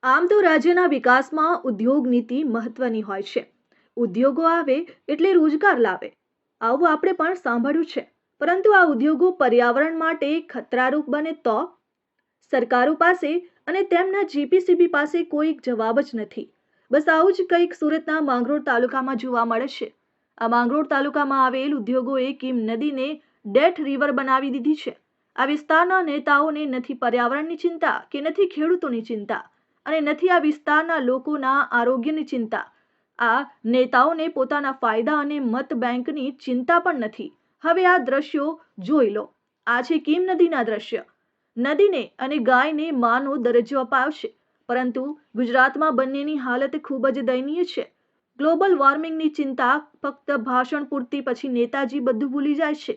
આમ તો રાજ્યના વિકાસમાં ઉદ્યોગ નીતિ મહત્વની હોય છે. ઉદ્યોગો આવે એટલે રોજગાર લાવે, આવું આપણે પણ સાંભળ્યું છે. પરંતુ આ ઉદ્યોગો પર્યાવરણ માટે ખતરારૂપ બને તો? સરકારો પાસે અને તેમના જીપીસીબી પાસે કોઈ જવાબ જ નથી. બસ આવું જ કંઈક સુરતના માંગરોળ તાલુકામાં જોવા મળે છે. આ માંગરોળ તાલુકામાં આવેલ ઉદ્યોગોએ કીમ નદીને ડેથ રિવર બનાવી દીધી છે. આ વિસ્તારના નેતાઓને નથી પર્યાવરણની ચિંતા કે નથી ખેડૂતોની ચિંતા, અને નથી આ વિસ્તારના લોકોના આરોગ્યની ચિંતા. આ નેતાઓને પોતાના ફાયદા અને મત બેંકની ચિંતા પણ નથી. હવે આ દ્રશ્યો જોઈ લો. આ છે કીમ નદીના દ્રશ્ય. નદીને અને ગાયને માનો દરજ્જો અપાયો છે, પરંતુ ગુજરાતમાં બંનેની હાલત ખૂબ જ દયનીય છે. ગ્લોબલ વોર્મિંગની ચિંતા ફક્ત ભાષણ પૂરતી, પછી નેતાજી બધું ભૂલી જાય છે.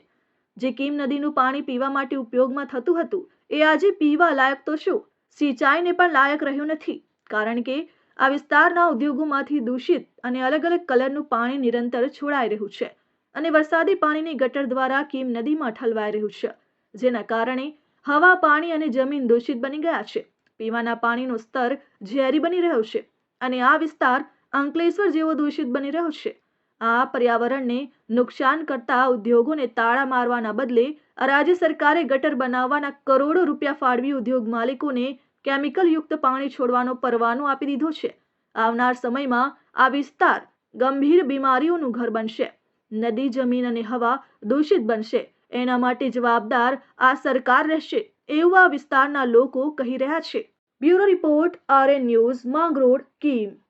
જે કીમ નદીનું પાણી પીવા માટે ઉપયોગમાં થતું હતું, એ આજે પીવા લાયક તો શું, સિંચાઈને પણ લાયક રહ્યું નથી. કારણ કે આ વિસ્તારના ઉદ્યોગોમાંથી દૂષિત અને અલગ અલગ કલરનું પાણી નિરંતર છોડાઈ રહ્યું છે, અને વરસાદી પાણીની ગટર દ્વારા કીમ નદીમાં ઠલવાઈ રહ્યું છે, જેના કારણે હવા, પાણી અને જમીન દૂષિત બની ગયા છે. પીવાના પાણીનો સ્તર ઝેરી બની રહ્યો છે, અને આ વિસ્તાર અંકલેશ્વર જેવો દૂષિત બની રહ્યો છે. આ પર્યાવરણને નુકસાન કરતા ઉદ્યોગોને તાળા મારવાના બદલે રાજ્ય સરકારે ગટર બનાવવાના કરોડો રૂપિયા ફાળવી ઉદ્યોગ માલિકોને કેમિકલયુક્ત પાણી છોડવાનો પરવાનો આપી દીધો છે. આવનાર સમયમાં આ વિસ્તાર ગંભીર બીમારીઓનું ઘર બનશે. નદી, જમીન અને હવા દૂષિત બનશે. એના માટે જવાબદાર આ સરકાર રહેશે, એવું આ વિસ્તારના લોકો કહી રહ્યા છે. Bureau report, RN news, Mangrol, Kim.